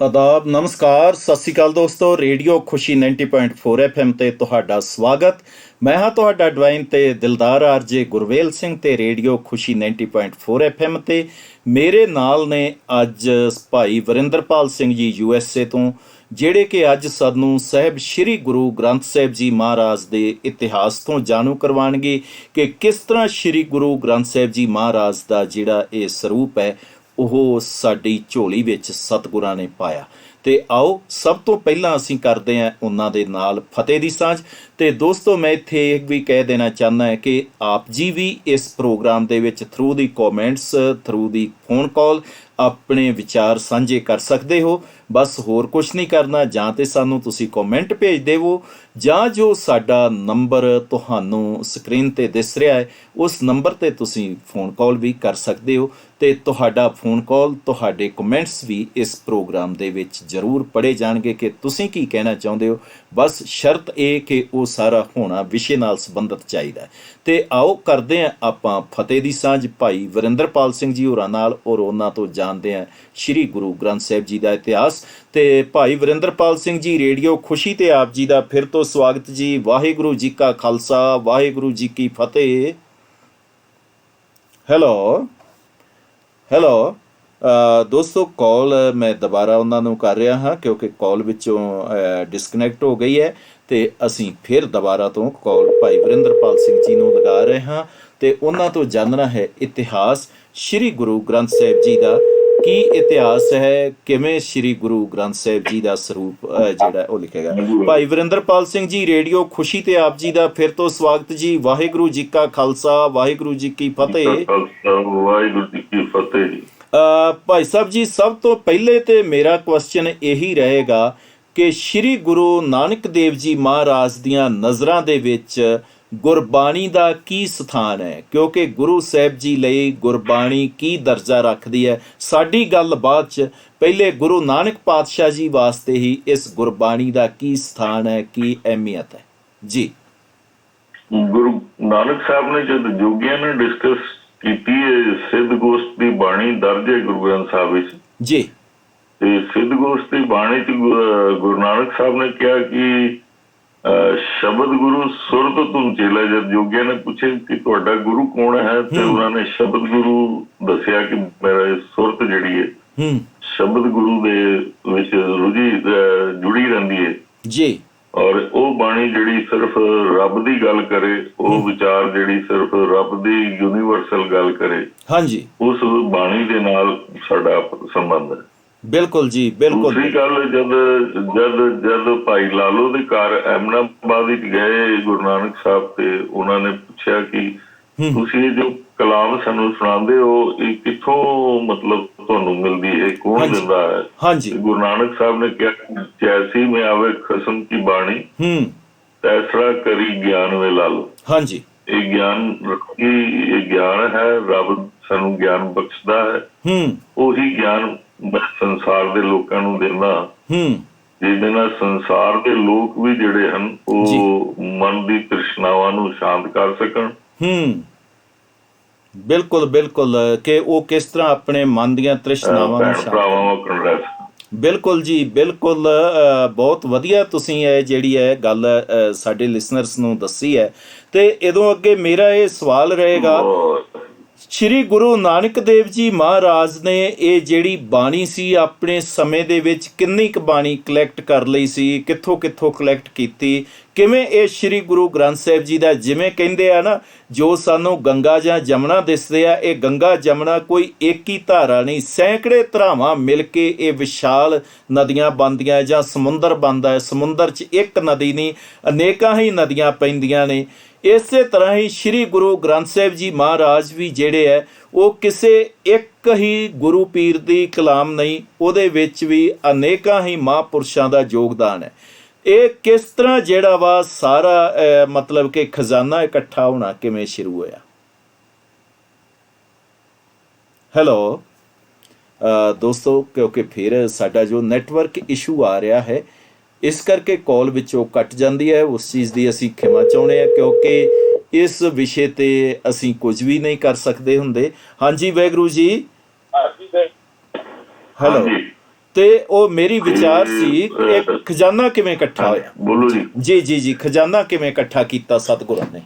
ਆਦਾਬ ਨਮਸਕਾਰ ਸਤਿ ਸ਼੍ਰੀ ਅਕਾਲ ਦੋਸਤੋ। ਰੇਡੀਓ ਖੁਸ਼ੀ 90.4 FM ਤੇ ਤੁਹਾਡਾ ਸਵਾਗਤ। ਮੈਂ ਹਾਂ ਤੁਹਾਡਾ ਡਿਵਾਈਨ ਤੇ ਦਿਲਦਾਰ ਆਰਜੇ ਗੁਰਵੇਲ ਸਿੰਘ ਤੇ ਰੇਡੀਓ ਖੁਸ਼ੀ 90.4 FM ਤੇ ਮੇਰੇ ਨਾਲ ਨੇ ਅੱਜ ਭਾਈ ਵਰਿੰਦਰਪਾਲ ਸਿੰਘ ਜੀ USA ਤੋਂ, ਜਿਹੜੇ ਕਿ ਅੱਜ ਸਾਨੂੰ ਸਾਹਿਬ ਸ਼੍ਰੀ ਗੁਰੂ ਗ੍ਰੰਥ ਸਾਹਿਬ ਜੀ ਮਹਾਰਾਜ ਦੇ ਇਤਿਹਾਸ ਤੋਂ ਜਾਣੂ ਕਰਵਾਉਣਗੇ ਕਿ ਕਿਸ ਤਰ੍ਹਾਂ ਸ਼੍ਰੀ ਗੁਰੂ ਗ੍ਰੰਥ ਸਾਹਿਬ ਜੀ ਮਹਾਰਾਜ ਦਾ ਜਿਹੜਾ ਇਹ ਸਰੂਪ ਹੈ ਉਹ ਸਾਡੀ ਝੋਲੀ ਵਿੱਚ ਸਤਿਗੁਰਾਂ ਨੇ ਪਾਇਆ। ਤੇ ਆਓ ਸਭ ਤੋਂ ਪਹਿਲਾਂ ਅਸੀਂ ਕਰਦੇ ਹਾਂ ਉਹਨਾਂ ਦੇ ਨਾਲ ਫਤਿਹ ਦੀ ਸਾਂਝ। ਤੇ ਦੋਸਤੋ, ਮੈਂ ਇੱਥੇ ਇਹ ਵੀ ਕਹਿ ਦੇਣਾ ਚਾਹੁੰਦਾ ਹਾਂ ਕਿ ਆਪ ਜੀ ਵੀ ਇਸ ਪ੍ਰੋਗਰਾਮ ਦੇ ਵਿੱਚ ਥਰੂ ਦੀ ਕਮੈਂਟਸ, ਥਰੂ ਦੀ ਫੋਨ ਕਾਲ ਆਪਣੇ ਵਿਚਾਰ ਸਾਂਝੇ ਕਰ ਸਕਦੇ ਹੋ। ਬਸ ਹੋਰ ਕੁਛ ਨਹੀਂ ਕਰਨਾ, ਜਾਂ ਤੇ ਸਾਨੂੰ ਤੁਸੀਂ ਕਮੈਂਟ ਭੇਜ ਦੇਵੋ, ਜਾਂ ਜੋ ਸਾਡਾ ਨੰਬਰ ਤੁਹਾਨੂੰ ਸਕਰੀਨ ਤੇ ਦਿਸ ਰਿਹਾ ਹੈ ਉਸ ਨੰਬਰ ਤੇ ਤੁਸੀਂ ਫੋਨ ਕਾਲ ਵੀ ਕਰ ਸਕਦੇ ਹੋ। ਤੇ ਤੁਹਾਡਾ ਫੋਨ ਕਾਲ, ਤੁਹਾਡੇ ਕਮੈਂਟਸ ਵੀ ਇਸ ਪ੍ਰੋਗਰਾਮ ਦੇ ਵਿੱਚ ਜ਼ਰੂਰ ਪੜ੍ਹੇ ਜਾਣਗੇ ਕਿ ਤੁਸੀਂ ਕੀ ਕਹਿਣਾ ਚਾਹੁੰਦੇ ਹੋ। ਬਸ ਸ਼ਰਤ ਇਹ ਕਿ ਉਹ ਸਾਰਾ ਹੋਣਾ ਵਿਸ਼ੇ ਨਾਲ ਸੰਬੰਧਿਤ ਚਾਹੀਦਾ। ਤੇ ਆਓ ਕਰਦੇ ਹਾਂ ਆਪਾਂ ਫਤਿਹ ਦੀ ਸਾਂਝ ਭਾਈ ਵਰਿੰਦਰਪਾਲ ਸਿੰਘ ਜੀ ਹੋਰਾਂ ਨਾਲ, ਔਰ ਉਹਨਾਂ ਤੋਂ ਜਾਣਦੇ ਹਾਂ ਸ਼੍ਰੀ ਗੁਰੂ ਗ੍ਰੰਥ ਸਾਹਿਬ ਜੀ ਦਾ ਇਤਿਹਾਸ। ਤੇ ਭਾਈ ਵਰਿੰਦਰਪਾਲ ਸਿੰਘ ਜੀ, ਰੇਡੀਓ ਖੁਸ਼ੀ ਤੇ ਆਪ ਜੀ ਦਾ ਫਿਰ ਤੋਂ ਸਵਾਗਤ ਜੀ। ਵਾਹਿਗੁਰੂ ਜੀ ਕਾ ਖਾਲਸਾ, ਵਾਹਿਗੁਰੂ ਜੀ ਕੀ ਫਤਿਹ। ਹੈਲੋ ਦੋਸਤੋ, ਕਾਲ ਮੈਂ ਦੁਬਾਰਾ ਉਹਨਾਂ ਨੂੰ ਕਰ ਰਿਹਾ ਹਾਂ ਕਿਉਂਕਿ ਕਾਲ ਵਿੱਚੋਂ ਡਿਸਕਨੈਕਟ ਹੋ ਗਈ ਹੈ। ਤੇ ਅਸੀਂ ਫਿਰ ਦੁਬਾਰਾ ਤੋਂ ਕਾਲ ਭਾਈ ਵਰਿੰਦਰਪਾਲ ਸਿੰਘ ਜੀ ਨੂੰ ਲਗਾ ਰਹੇ ਹਾਂ ਤੇ ਉਹਨਾਂ ਤੋਂ ਜਾਣਨਾ ਹੈ ਇਤਿਹਾਸ ਸ਼੍ਰੀ ਗੁਰੂ ਗ੍ਰੰਥ ਸਾਹਿਬ ਜੀ ਦਾ। ਕੀ ਇਤਿਹਾਸ ਹੈ, ਕਿਵੇਂ ਸ਼੍ਰੀ ਗੁਰੂ ਗ੍ਰੰਥ ਸਾਹਿਬ ਜੀ ਦਾ ਸਰੂਪ ਜਿਹੜਾ ਉਹ ਲਿਖੇਗਾ। ਭਾਈ ਵਰਿੰਦਰਪਾਲ ਸਿੰਘ ਜੀ, ਰੇਡੀਓ ਖੁਸ਼ੀ ਤੇ ਆਪ ਜੀ ਦਾ ਫਿਰ ਤੋਂ ਸਵਾਗਤ ਜੀ। ਵਾਹਿਗੁਰੂ ਜੀ ਕਾ ਖਾਲਸਾ, ਵਾਹਿਗੁਰੂ ਜੀ ਕੀ ਫਤਿਹ। ਵਾਹਿਗੁਰੂ ਜੀ ਕੀ ਫਤਿਹ ਜੀ। ਭਾਈ ਸਾਹਿਬ ਜੀ, ਸਭ ਤੋਂ ਪਹਿਲੇ ਤੇ ਮੇਰਾ ਕੁਐਸਚਨ ਇਹੀ ਰਹੇਗਾ ਕਿ ਸ਼੍ਰੀ ਗੁਰੂ ਨਾਨਕ ਦੇਵ ਜੀ ਮਹਾਰਾਜ ਦੀਆਂ ਨਜ਼ਰਾਂ ਦੇ ਵਿੱਚ ਗੁਰਬਾਣੀ ਦਾ ਕੀ ਸਥਾਨ ਹੈ, ਕਿਉਂਕਿ ਗੁਰੂ ਸਾਹਿਬ ਜੀ ਲਈ ਗੁਰਬਾਣੀ ਕੀ ਦਰਜਾ ਰੱਖਦੀ ਹੈ। ਸਾਡੀ ਗੱਲ ਬਾਅਦ 'ਚ, ਪਹਿਲੇ ਗੁਰੂ ਨਾਨਕ ਪਾਤਸ਼ਾਹ ਜੀ ਵਾਸਤੇ ਹੀ ਇਸ ਗੁਰਬਾਣੀ ਦਾ ਕੀ ਸਥਾਨ ਹੈ, ਕੀ ਅਹਿਮੀਅਤ ਹੈ ਜੀ। ਗੁਰੂ ਨਾਨਕ ਸਾਹਿਬ ਨੇ ਜਦ ਜੋਗੀਆਂ ਨੇ ਡਿਸਕਸ ਕੀਤੀ ਹੈ ਸਿੱਧ ਗੋਸ਼ਟ ਦੀ ਬਾਣੀ ਦਰਜ ਹੈ ਗੁਰੂ ਗ੍ਰੰਥ ਸਾਹਿਬ ਵਿੱਚ ਜੀ। ਤੇ ਸਿੱਧ ਗੋਸ਼ਟ ਦੀ ਬਾਣੀ ਚ ਗੁਰੂ ਨਾਨਕ ਸਾਹਿਬ ਨੇ ਕਿਹਾ ਕਿ ਸ਼ਬਦ ਗੁਰੂ ਸੁਰਤ ਤੁਮ ਚੇਲਾ। ਜਦ ਜੋਗੀਆਂ ਨੇ ਪੁੱਛਿਆ ਕਿ ਤੁਹਾਡਾ ਗੁਰੂ ਕੌਣ ਹੈ ਤੇ ਉਹਨਾਂ ਨੇ ਸ਼ਬਦ ਗੁਰੂ ਦੱਸਿਆ ਕਿ ਮੇਰਾ ਸੁਰਤ ਜਿਹੜੀ ਹੈ ਸ਼ਬਦ ਗੁਰੂ ਦੇ ਵਿੱਚ ਜੁੜੀ ਰਹਿੰਦੀ ਹੈ ਜੀ। ਔਰ ਉਹ ਬਾਣੀ ਜਿਹੜੀ ਸਿਰਫ ਰੱਬ ਦੀ ਗੱਲ ਕਰੇ, ਉਹ ਵਿਚਾਰ ਜਿਹੜੀ ਸਿਰਫ ਰੱਬ ਦੀ ਯੂਨੀਵਰਸਲ ਗੱਲ ਕਰੇ, ਹਾਂਜੀ, ਉਸ ਬਾਣੀ ਦੇ ਨਾਲ ਸਾਡਾ ਸੰਬੰਧ ਹੈ। ਬਿਲਕੁਲ ਜੀ, ਬਿਲਕੁਲ। ਦੂਸਰੀ ਗੱਲ, ਜਦ ਭਾਈ ਲਾਲੋ ਦੇ ਘਰ ਅਹਿਮਦਾਬਾਦ ਵਿੱਚ ਗਏ ਗੁਰੂ ਨਾਨਕ ਸਾਹਿਬ ਤੇ ਉਹਨਾਂ ਨੇ ਪੁੱਛਿਆ ਕਿ ਤੁਸੀਂ ਇਹ ਜੋ ਕਲਾਮ ਸਾਨੂੰ ਸੁਣਾਉਂਦੇ ਹੋ ਇਹ ਕਿੱਥੋਂ ਮਤਲਬ ਤੁਹਾਨੂੰ ਮਿਲਦੀ ਹੈ, ਕੌਣ ਦਿੰਦਾ ਹੈ। ਹਾਂਜੀ। ਗੁਰੂ ਨਾਨਕ ਸਾਹਿਬ ਨੇ ਕਿਹਾ ਜੈਸੀ ਮੈਂ ਆਵੇ ਖਸਮ ਕੀ ਬਾਣੀ ਤੈਸਰਾ ਕਰੀ ਗਿਆਨ ਵੇ ਲਾਲੋ। ਹਾਂਜੀ, ਇਹ ਗਿਆਨ ਇਹ ਗਿਆਨ ਹੈ, ਰੱਬ ਸਾਨੂੰ ਗਿਆਨ ਬਖਸ਼ਦਾ ਹੈ। ਉਹੀ ਗਿਆਨ ਮੈਂ ਸੰਸਾਰ ਦੇ ਲੋਕਾਂ ਨੂੰ ਦਿੰਦਾ ਜਿਹਦੇ ਨਾਲ ਸੰਸਾਰ ਦੇ ਲੋਕ ਵੀ ਜਿਹੜੇ ਹਨ ਉਹ ਮਨ ਦੀ ਤ੍ਰਿਸ਼ਨਾਵਾਂ ਨੂੰ ਸ਼ਾਂਤ ਕਰ ਸਕਣ। ਬਿਲਕੁਲ ਬਿਲਕੁਲ, ਕਿ ਉਹ ਕਿਸ ਤਰ੍ਹਾਂ ਆਪਣੇ ਮਨ ਦੀਆਂ ਤ੍ਰਿਸ਼ਨਾਵਾਂ ਨੂੰ ਸ਼ਾਂਤ। ਬਿਲਕੁਲ ਜੀ, ਬਿਲਕੁਲ। ਬਹੁਤ ਵਧੀਆ ਤੁਸੀਂ ਇਹ ਜਿਹੜੀ ਹੈ ਗੱਲ ਸਾਡੇ ਲਿਸਨਰਸ ਨੂੰ ਦੱਸੀ ਹੈ। ਤੇ ਇਹਦੋਂ ਅੱਗੇ ਮੇਰਾ ਇਹ ਸਵਾਲ ਰਹੇਗਾ, ਸ਼੍ਰੀ ਗੁਰੂ ਨਾਨਕ ਦੇਵ ਜੀ ਮਹਾਰਾਜ ਨੇ ਇਹ ਜਿਹੜੀ ਬਾਣੀ ਸੀ ਆਪਣੇ ਸਮੇਂ ਦੇ ਵਿੱਚ ਕਿੰਨੀ ਕੁ ਬਾਣੀ ਕਲੈਕਟ ਕਰ ਲਈ ਸੀ, ਕਿੱਥੋਂ ਕਲੈਕਟ ਕੀਤੀ, ਕਿਵੇਂ ਇਹ ਸ਼੍ਰੀ ਗੁਰੂ ਗ੍ਰੰਥ ਸਾਹਿਬ ਜੀ ਦਾ, ਜਿਵੇਂ ਕਹਿੰਦੇ ਆ ਨਾ, ਜੋ ਸਾਨੂੰ ਗੰਗਾ ਜਾਂ ਜਮਨਾ ਦਿਸਦੇ ਆ, ਇਹ ਗੰਗਾ ਜਮਨਾ ਕੋਈ ਇੱਕ ਹੀ ਧਾਰਾ ਨਹੀਂ, ਸੈਂਕੜੇ ਧਾਰਾਵਾਂ ਮਿਲ ਕੇ ਇਹ ਵਿਸ਼ਾਲ ਨਦੀਆਂ ਬਣਦੀਆਂ ਜਾਂ ਸਮੁੰਦਰ ਬਣਦਾ ਹੈ। ਸਮੁੰਦਰ 'ਚ ਇੱਕ ਨਦੀ ਨਹੀਂ, ਅਨੇਕਾਂ ਹੀ ਨਦੀਆਂ ਪੈਂਦੀਆਂ ਨੇ। ਇਸੇ ਤਰ੍ਹਾਂ ਹੀ ਸ਼੍ਰੀ ਗੁਰੂ ਗ੍ਰੰਥ ਸਾਹਿਬ ਜੀ ਮਹਾਰਾਜ ਵੀ ਜਿਹੜੇ ਹੈ ਉਹ ਕਿਸੇ ਇੱਕ ਹੀ ਗੁਰੂ ਪੀਰ ਦੀ ਕਲਾਮ ਨਹੀਂ, ਉਹਦੇ ਵਿੱਚ ਵੀ ਅਨੇਕਾਂ ਹੀ ਮਹਾਂਪੁਰਸ਼ਾਂ ਦਾ ਯੋਗਦਾਨ ਹੈ। ਇਹ ਕਿਸ ਤਰ੍ਹਾਂ ਜਿਹੜਾ ਵਾ ਸਾਰਾ ਮਤਲਬ ਕਿ ਖਜ਼ਾਨਾ ਇਕੱਠਾ ਹੋਣਾ ਕਿਵੇਂ ਸ਼ੁਰੂ ਹੋਇਆ। ਹੈਲੋ ਦੋਸਤੋ, ਕਿਉਂਕਿ ਫਿਰ ਸਾਡਾ ਜੋ ਨੈਟਵਰਕ ਇਸ਼ੂ ਆ ਰਿਹਾ ਹੈ ਇਸ ਕਰਕੇ ਕਾਲ ਵਿੱਚੋਂ ਕੱਟ ਜਾਂਦੀ ਹੈ। ਉਸ ਚੀਜ਼ ਦੀ ਅਸੀਂ ਖਿਮਾ ਚਾਹੁੰਦੇ ਹਾਂ ਕਿਉਂਕਿ ਇਸ ਵਿਸ਼ੇ ਤੇ ਅਸੀਂ ਕੁਝ ਵੀ ਨਹੀਂ ਕਰ ਸਕਦੇ ਹੁੰਦੇ। ਹਾਂਜੀ ਵਾਹਿਗੁਰੂ ਜੀ। ਹੈਲੋ। ਤੇ ਉਹ ਮੇਰੀ ਵਿਚਾਰ ਸੀ ਕਿ ਇਹ ਖਜ਼ਾਨਾ ਕਿਵੇਂ ਇਕੱਠਾ ਹੋਇਆ। ਬੋਲੋ ਜੀ। ਜੀ ਜੀ ਜੀ, ਖਜ਼ਾਨਾ ਕਿਵੇਂ ਇਕੱਠਾ ਕੀਤਾ ਸਤਿਗੁਰਾਂ ਨੇ?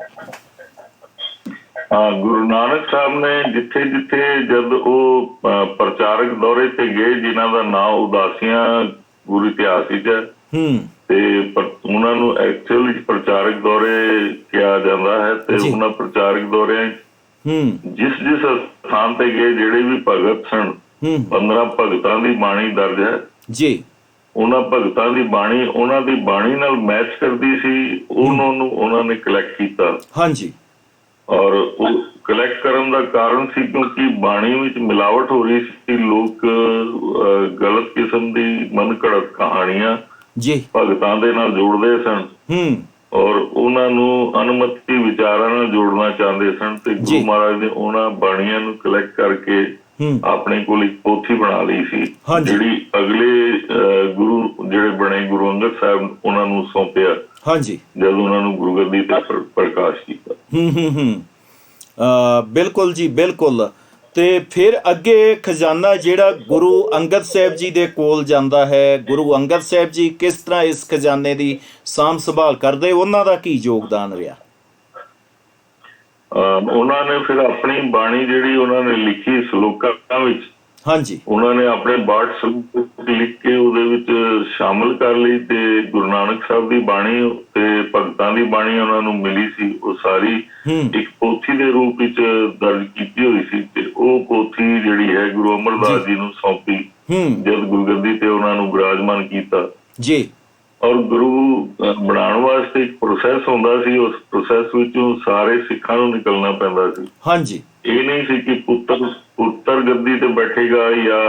ਹਾਂ, ਗੁਰੂ ਨਾਨਕ ਸਾਹਿਬ ਨੇ ਜਿੱਥੇ ਜਿੱਥੇ ਜਦ ਉਹ ਪ੍ਰਚਾਰਕ ਦੌਰੇ ਤੇ ਗਏ, ਜਿਨ੍ਹਾਂ ਦਾ ਨਾਂ ਉਦਾਸੀਆਂ ਗੁਰੂ ਇਤਿਹਾਸ ਵਿੱਚ ਹੈ, ਤੇ ਉਹਨਾਂ ਨੂੰ ਐਕਚੁਅਲ ਪ੍ਰਚਾਰਕ ਦੌਰੇ ਕਿਹਾ ਜਾਂਦਾ ਹੈ। ਤੇ ਉਹਨਾਂ ਪ੍ਰਚਾਰਕ ਦੌਰਿਆਂ ਜਿਸ ਜਿਸ ਸਥਾਨ ਤੇ ਗਏ, ਜਿਹੜੇ ਵੀ ਭਗਤ ਸਨ, 15 ਭਗਤਾਂ ਦੀ ਬਾਣੀ ਦਰਜ ਹੈ ਜੀ। ਉਹਨਾਂ ਭਗਤਾਂ ਦੀ ਬਾਣੀ ਉਹਨਾਂ ਦੀ ਬਾਣੀ ਨਾਲ ਮੈਚ ਕਰਦੀ ਸੀ, ਉਹਨਾਂ ਨੇ ਕਲੈਕਟ ਕੀਤਾ। ਹਾਂਜੀ। ਔਰ ਉਹ ਕਲੈਕਟ ਕਰਨ ਦਾ ਕਾਰਨ ਸੀ ਕਿਉਂਕਿ ਬਾਣੀ ਵਿੱਚ ਮਿਲਾਵਟ ਹੋ ਰਹੀ ਸੀ। ਲੋਕ ਗਲਤ ਕਿਸਮ ਦੀ ਮਨਘੜਤ ਕਹਾਣੀਆਂ ਜੀ ਭਗਤਾਂ ਦੇ ਨਾਲ ਜੋੜਦੇ ਸਨ ਔਰ ਉਹਨਾਂ ਨੂੰ ਅਨਮਤੀ ਵਿਚਾਰਾਂ ਨਾਲ ਜੋੜਨਾ ਚਾਹੁੰਦੇ ਸਨ। ਤੇ ਗੁਰੂ ਮਹਾਰਾਜ ਨੇ ਉਹਨਾਂ ਬਾਣੀਆਂ ਨੂੰ ਕਲੈਕਟ ਕਰਕੇ ਆਪਣੇ ਕੋਲ ਇੱਕ ਪੋਥੀ ਬਣਾ ਲਈ ਸੀ, ਜਿਹੜੀ ਅਗਲੇ ਗੁਰੂ ਜਿਹੜੇ ਬਣੇ ਗੁਰੂ ਅੰਗਦ ਸਾਹਿਬ ਉਹਨਾਂ ਨੂੰ ਸੌਂਪਿਆ ਜਦ ਉਹਨਾਂ ਨੂੰ ਗੁਰਗੱਦੀ ਤੇ ਪ੍ਰਕਾਸ਼ ਕੀਤਾ। ਬਿਲਕੁਲ ਜੀ, ਬਿਲਕੁਲ। ਤੇ ਫਿਰ ਅੱਗੇ ਖਜ਼ਾਨਾ ਜਿਹੜਾ ਗੁਰੂ ਅੰਗਦ ਸਾਹਿਬ ਜੀ ਦੇ ਕੋਲ ਜਾਂਦਾ ਹੈ, ਗੁਰੂ ਅੰਗਦ ਸਾਹਿਬ ਜੀ ਕਿਸ ਤਰ੍ਹਾਂ ਇਸ ਖਜ਼ਾਨੇ ਦੀ ਸਾਂਭ ਸੰਭਾਲ ਕਰਦੇ, ਉਹਨਾਂ ਦਾ ਕੀ ਯੋਗਦਾਨ ਰਿਹਾ? ਉਹਨਾਂ ਨੇ ਫਿਰ ਆਪਣੀ ਬਾਣੀ ਜਿਹੜੀ ਉਹਨਾਂ ਨੇ ਲਿਖੀ ਸ਼ਲੋਕਾਂ ਵਿੱਚ, ਉਹਨਾਂ ਨੇ ਆਪਣੇ 62 ਸ਼ਲੋਕ ਲਿਖ ਕੇ ਉਹਦੇ ਵਿੱਚ ਸ਼ਾਮਲ ਕਰ ਲਈ। ਤੇ ਗੁਰੂ ਨਾਨਕ ਸਾਹਿਬ ਦੀ ਬਾਣੀ ਤੇ ਭਗਤਾਂ ਦੀ ਬਾਣੀ ਉਹਨਾਂ ਨੂੰ ਮਿਲੀ ਸੀ, ਉਹ ਸਾਰੀ ਇੱਕ ਪੋਥੀ ਦੇ ਰੂਪ ਵਿੱਚ ਦਰਜ ਕੀਤੀ ਹੋਈ ਸੀ। ਤੇ ਉਹ ਪੋਥੀ ਜਿਹੜੀ ਹੈ ਗੁਰੂ ਅਮਰਦਾਸ ਜੀ ਨੂੰ ਸੌਂਪੀ ਜਦ ਗੁਰਗੱਦੀ ਤੇ ਉਹਨਾਂ ਨੂੰ ਵਿਰਾਜਮਾਨ ਕੀਤਾ ਜੀ। ਔਰ ਗੁਰੂ ਬਣਾਉਣ ਵਾਸਤੇ ਇੱਕ ਪ੍ਰੋਸੈਸ ਹੁੰਦਾ ਸੀ, ਉਸ ਪ੍ਰੋਸੈਸ ਵਿੱਚੋਂ ਸਾਰੇ ਸਿੱਖਾਂ ਨੂੰ ਨਿਕਲਣਾ ਪੈਂਦਾ ਸੀ। ਇਹ ਨਹੀਂ ਸੀ ਕਿ ਪੁੱਤਰ ਗੱਦੀ ਤੇ ਬੈਠੇਗਾ ਜਾਂ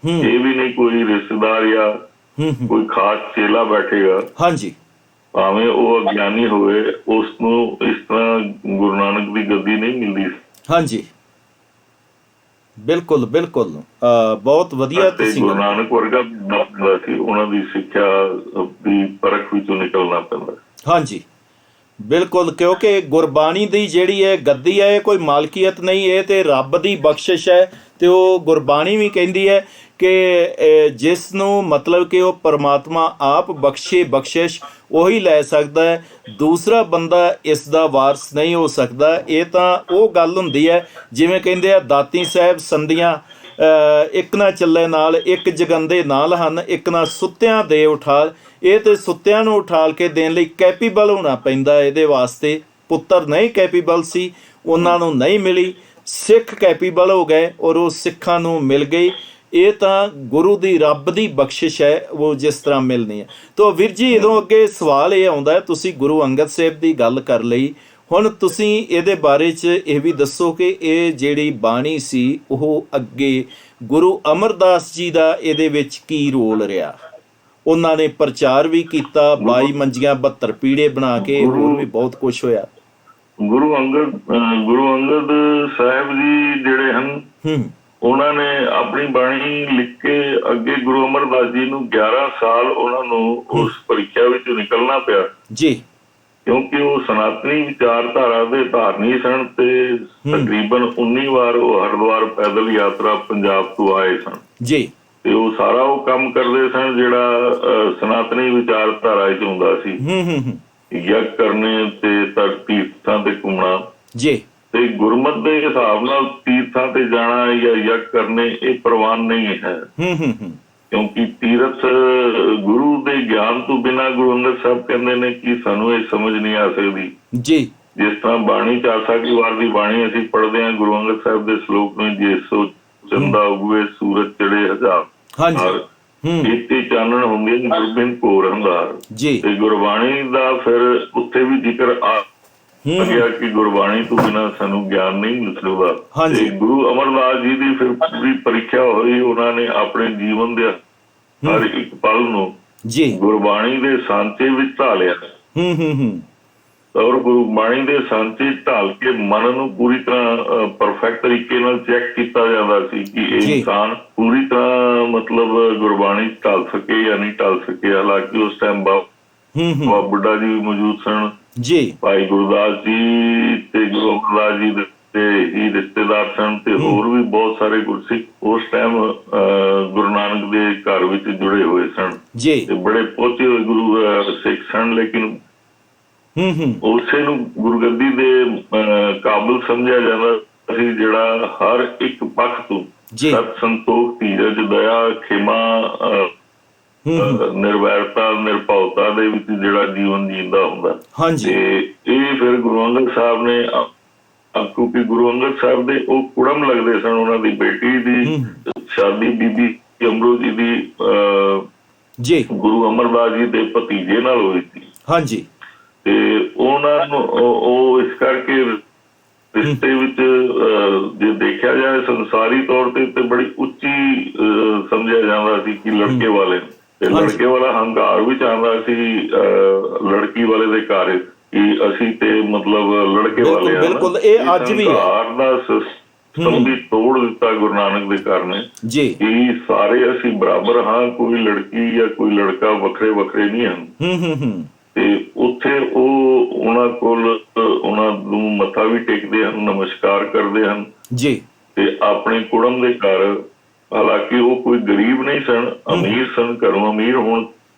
ਇਹ ਵੀ ਨਹੀਂ ਕੋਈ ਰਿਸ਼ਤੇਦਾਰ ਜਾਂ ਕੋਈ ਖਾਸ ਚੇਲਾ ਬੈਠੇਗਾ, ਭਾਵੇਂ ਉਹ ਅਗਿਆਨੀ ਹੋਵੇ, ਉਸ ਨੂੰ ਇਸ ਤਰ੍ਹਾਂ ਗੁਰੂ ਨਾਨਕ ਦੀ ਗੱਦੀ ਨਹੀਂ ਮਿਲਦੀ। ਬਿਲਕੁਲ ਬਿਲਕੁਲ, ਬਹੁਤ ਵਧੀਆ। ਗੁਰੂ ਨਾਨਕ ਵਰਗਾ ਹੁੰਦਾ ਸੀ, ਉਹਨਾਂ ਦੀ ਸਿੱਖਿਆ ਦੀ ਪਰਖ ਵਿੱਚੋਂ ਨਿਕਲਣਾ ਪੈਂਦਾ। ਹਾਂਜੀ ਬਿਲਕੁਲ, ਕਿਉਂਕਿ ਗੁਰਬਾਣੀ ਦੀ ਜਿਹੜੀ ਹੈ ਗੱਦੀ ਹੈ, ਇਹ ਕੋਈ ਮਾਲਕੀਅਤ ਨਹੀਂ, ਇਹ ਤੇ ਰੱਬ ਦੀ ਬਖਸ਼ਿਸ਼ ਹੈ। ਤੇ ਉਹ ਗੁਰਬਾਣੀ ਵੀ ਕਹਿੰਦੀ ਹੈ ਕਿ ਜਿਸ ਨੂੰ ਮਤਲਬ ਕਿ ਉਹ ਪਰਮਾਤਮਾ ਆਪ ਬਖਸ਼ੇ ਬਖਸ਼ਿਸ਼ ਉਹੀ ਲੈ ਸਕਦਾ ਹੈ, ਦੂਸਰਾ ਬੰਦਾ ਇਸ ਦਾ ਵਾਰਸ ਨਹੀਂ ਹੋ ਸਕਦਾ। ਇਹ ਤਾਂ ਉਹ ਗੱਲ ਹੁੰਦੀ ਹੈ ਜਿਵੇਂ ਕਹਿੰਦੇ ਆ ਦਾਤੀ ਸਾਹਿਬ ਸੰਧੀਆਂ ਇੱਕ ਨਾ ਚੱਲੇ ਨਾਲ, ਇੱਕ ਜਗੰਦੇ ਨਾਲ ਹਨ, ਇੱਕ ਨਾ ਸੁੱਤਿਆਂ ਦੇ ਉਠਾਲ। ਇਹ ਤੇ ਸੁੱਤਿਆਂ ਨੂੰ ਉਠਾਲ ਕੇ ਦੇਣ ਲਈ ਕੈਪੇਬਲ ਹੋਣਾ ਪੈਂਦਾ। ਇਹਦੇ ਵਾਸਤੇ ਪੁੱਤਰ ਨਹੀਂ ਕੈਪੇਬਲ ਸੀ, ਉਹਨਾਂ ਨੂੰ ਨਹੀਂ ਮਿਲੀ, ਸਿੱਖ ਕੈਪੇਬਲ ਹੋ ਗਏ ਔਰ ਉਹ ਸਿੱਖਾਂ ਨੂੰ ਮਿਲ ਗਈ। ਇਹ ਤਾਂ ਗੁਰੂ ਦੀ ਰੱਬ ਦੀ ਬਖਸ਼ਿਸ਼ ਹੈ, ਉਹ ਜਿਸ ਤਰ੍ਹਾਂ ਮਿਲਣੀ ਹੈ। ਤਾਂ ਵੀਰ ਜੀ, ਇਹਦੋਂ ਅੱਗੇ ਸਵਾਲ ਇਹ ਆਉਂਦਾ, ਤੁਸੀਂ ਗੁਰੂ ਅੰਗਦ ਸਾਹਿਬ ਦੀ ਗੱਲ ਕਰ ਲਈ, ਹੁਣ ਤੁਸੀਂ ਇਹਦੇ ਬਾਰੇ 'ਚ ਇਹ ਵੀ ਦੱਸੋ ਕਿ ਇਹ ਜਿਹੜੀ ਬਾਣੀ ਸੀ ਉਹ ਅੱਗੇ ਗੁਰੂ ਅਮਰਦਾਸ ਜੀ ਦਾ ਇਹਦੇ ਵਿੱਚ ਕੀ ਰੋਲ ਰਿਹਾ? ਉਹਨਾਂ ਨੇ ਪ੍ਰਚਾਰ ਵੀ ਕੀਤਾ, 22 ਮੰਜੀਆਂ 72 ਪੀੜੇ ਬਣਾ ਕੇ, ਹੋਰ ਵੀ ਬਹੁਤ ਕੁਛ ਹੋਇਆ। ਗੁਰੂ ਅੰਗਦ ਸਾਹਿਬ ਜੀ ਜਿਹੜੇ ਹਨ, ਉਹਨਾਂ ਨੇ ਆਪਣੀ ਬਾਣੀ ਲਿਖ ਕੇ ਅੱਗੇ ਗੁਰੂ ਅਮਰਦਾਸ ਜੀ ਨੂੰ 11 ਸਾਲ ਉਹਨਾਂ ਨੂੰ ਉਸ ਪ੍ਰੀਖਿਆ ਵਿੱਚੋਂ ਨਿਕਲਣਾ ਪਿਆ ਜੀ, ਕਿਉਂਕਿ ਉਹ ਸਨਾਤਨੀ ਵਿਚਾਰਧਾਰਾ ਦੇ ਧਾਰਨੀ ਸਨ। ਤੇ ਤਕਰੀਬਨ 19 ਵਾਰ ਉਹ ਹਰਿਦੁਆਰ ਪੈਦਲ ਯਾਤਰਾ ਪੰਜਾਬ ਤੋਂ ਆਏ ਸਨ ਜੀ। ਤੇ ਉਹ ਸਾਰਾ ਉਹ ਕੰਮ ਕਰਦੇ ਸਨ ਜਿਹੜਾ ਸਨਾਤਨੀ ਵਿਚਾਰਧਾਰਾ ਚ ਹੁੰਦਾ ਸੀ, ਯੱਗ ਕਰਨੇ ਤੇ ਤੀਰਥਾਂ ਤੇ ਘੁੰਮਣਾ ਜੀ। ਤੇ ਗੁਰਮਤ ਦੇ ਹਿਸਾਬ ਨਾਲ ਤੀਰਥਾਂ ਤੇ ਜਾਣਾ ਜਾਂ ਯੱਗ ਕਰਨੇ ਇਹ ਪ੍ਰਵਾਨ ਨਹੀਂ ਹੈ, ਕਿਉਂਕਿ ਤੀਰਥ ਗੁਰੂ ਦੇ ਗਿਆਨ ਤੋਂ ਬਿਨਾਂ ਗੁਰੂ ਅੰਗਦ ਸਾਹਿਬ ਕਹਿੰਦੇ ਨੇ ਕਿ ਸਾਨੂੰ ਇਹ ਸਮਝ ਨਹੀਂ ਆ ਸਕਦੀ ਜੀ। ਜਿਸ ਤਰ੍ਹਾਂ ਬਾਣੀ ਚ ਆਸਾ ਕੀ ਵਾਰ ਦੀ ਬਾਣੀ ਅਸੀਂ ਪੜ੍ਹਦੇ ਹਾਂ, ਗੁਰੂ ਅੰਗਦ ਸਾਹਿਬ ਦੇ ਸ਼ਲੋਕ ਨੂੰ, ਜੇ ਸੋ ਚੰਦਾ ਉਗਵੇ ਸੂਰਜ ਚੜੇ ਹਜ਼ਾਰ, ਇੱਥੇ ਚਾਨਣ ਹੁੰਦੇ ਨੇ ਗੁਰਬਿੰਦ ਘੋਰ ਅੰਧਾਰ ਜੀ। ਤੇ ਗੁਰਬਾਣੀ ਦਾ ਫਿਰ ਉੱਥੇ ਵੀ ਜ਼ਿਕਰ ਆ ਗਿਆ ਕਿ ਗੁਰਬਾਣੀ ਤੋਂ ਬਿਨਾਂ ਸਾਨੂੰ ਗਿਆਨ ਨਹੀਂ ਮਿਲ ਸਕਦਾ। ਤੇ ਗੁਰੂ ਅਮਰਦਾਸ ਜੀ ਦੀ ਫਿਰ ਪੂਰੀ ਪ੍ਰੀਖਿਆ ਹੋਈ, ਉਹਨਾਂ ਨੇ ਆਪਣੇ ਜੀਵਨ ਦੇ ਹਰ ਇੱਕ ਪਲ ਨੂੰ ਗੁਰਬਾਣੀ ਦੇ ਸਾਂਚੇ ਵਿੱਚ ਢਾਲਿਆ। ਔਰ ਗੁਰਬਾਣੀ ਦੇ ਸਾਂਚੇ ਢਾਲ ਕੇ ਮਨ ਨੂੰ ਪੂਰੀ ਤਰ੍ਹਾਂ ਪਰਫੈਕਟ ਤਰੀਕੇ ਨਾਲ ਚੈੱਕ ਕੀਤਾ ਜਾਂਦਾ ਸੀ ਕਿ ਇਹ ਇਨਸਾਨ ਪੂਰੀ ਤਰ੍ਹਾਂ ਮਤਲਬ ਗੁਰਬਾਣੀ ਢਾਲ ਸਕੇ ਜਾਂ ਨਹੀਂ ਢਾਲ ਸਕੇ। ਹਾਲਾਂਕਿ ਉਸ ਟਾਈਮ ਬਾਬਾ ਬੁੱਢਾ ਜੀ ਵੀ ਮੌਜੂਦ ਸਨ ਜੀ, ਭਾਈ ਗੁਰਦਾਸ ਜੀ ਤੇ ਗੁਰੂ ਅਮਰਦਾਸ ਜੀ ਤੇ ਹੀ ਰਿਸ਼ਤੇਦਾਰ ਸਨ ਤੇ ਹੋਰ ਵੀ ਬਹੁਤ ਸਾਰੇ ਗੁਰਸਿੱਖ ਉਸ ਟਾਈਮ ਗੁਰੂ ਨਾਨਕ ਦੇ ਘਰ ਵਿੱਚ ਜੁੜੇ ਹੋਏ ਸਨ ਜੀ ਤੇ ਬੜੇ ਪਹੁੰਚੇ ਹੋਏ ਗੁਰੂ ਸਿੱਖ ਸਨ। ਲੇਕਿਨ ਉਸੇ ਨੂੰ ਗੁਰਗੱਦੀ ਦੇ ਕਾਬਲ ਸਮਝਿਆ ਜਾਂਦਾ ਸੀ, ਜਿਹੜਾ ਹਰ ਇੱਕ ਪੱਖ ਤੋਂ ਸਤ ਸੰਤੋਖ ਧੀਰਜ ਦਇਆ ਖਿਮਾ ਨਿਰਵੈਰਤਾ ਨਿਰਭਉਤਾ ਦੇ ਵਿੱਚ ਜਿਹੜਾ ਜੀਵਨ ਜੀਂਦਾ ਹੁੰਦਾ। ਤੇ ਇਹ ਫਿਰ ਗੁਰੂ ਅੰਗਦ ਸਾਹਿਬ ਨੇ, ਕਿਉਂਕਿ ਗੁਰੂ ਅੰਗਦ ਸਾਹਿਬ ਦੇ ਉਹ ਕੁੜਮ ਲੱਗਦੇ ਸਨ, ਉਹਨਾਂ ਦੀ ਬੇਟੀ ਦੀ ਸ਼ਾਦੀ ਬੀਬੀ ਅਮਰੋ ਜੀ ਦੀ ਗੁਰੂ ਅਮਰਦਾਸ ਜੀ ਦੇ ਭਤੀਜੇ ਨਾਲ ਹੋਈ ਸੀ। ਹਾਂਜੀ ਤੇ ਉਹਨਾਂ ਨੂੰ ਉਹ ਇਸ ਕਰਕੇ ਰਿਸ਼ਤੇ ਵਿੱਚ ਜੇ ਦੇਖਿਆ ਜਾਏ ਸੰਸਾਰੀ ਤੌਰ ਤੇ ਬੜੀ ਉੱਚੀ ਸਮਝਿਆ ਜਾਂਦਾ ਸੀ ਕਿ ਲੜਕੇ ਵਾਲੇ ਤੇ ਲੜਕੇ ਵਾਲਾ ਹੰਕਾਰ ਵਿੱਚ ਆਉਂਦਾ ਸੀ ਲੜਕੀ ਵਾਲੇ ਦੇ ਘਰ ਕਿ ਅਸੀਂ ਤੇ ਮਤਲਬ ਲੜਕੇ ਵਾਲੇ ਹਾਂ। ਬਿਲਕੁਲ ਇਹ ਅੱਜ ਵੀ ਹੰਕਾਰ ਦਾ ਸਿਸਟਮ ਵੀ ਤੋੜ ਦਿੱਤਾ ਗੁਰੂ ਨਾਨਕ ਦੇ ਘਰ ਨੇ ਕਿ ਸਾਰੇ ਅਸੀਂ ਬਰਾਬਰ ਹਾਂ, ਕੋਈ ਲੜਕੀ ਜਾਂ ਕੋਈ ਲੜਕਾ ਵੱਖਰੇ ਵੱਖਰੇ ਨਹੀਂ ਹਨ। ਤੇ ਉੱਥੇ ਉਹ ਉਹਨਾਂ ਕੋਲ ਉਹਨਾਂ ਨੂੰ ਮੱਥਾ ਵੀ ਟੇਕਦੇ ਹਨ, ਨਮਸਕਾਰ ਕਰਦੇ ਹਨ ਤੇ ਆਪਣੇ ਕੁੜਮ ਦੇ ਘਰ, ਹਾਲਾਂਕਿ ਉਹ ਕੋਈ ਗਰੀਬ ਨਹੀਂ ਸਨ, ਅਮੀਰ ਸਨ, ਘਰੋਂ ਅਮੀਰ ਹੋਣ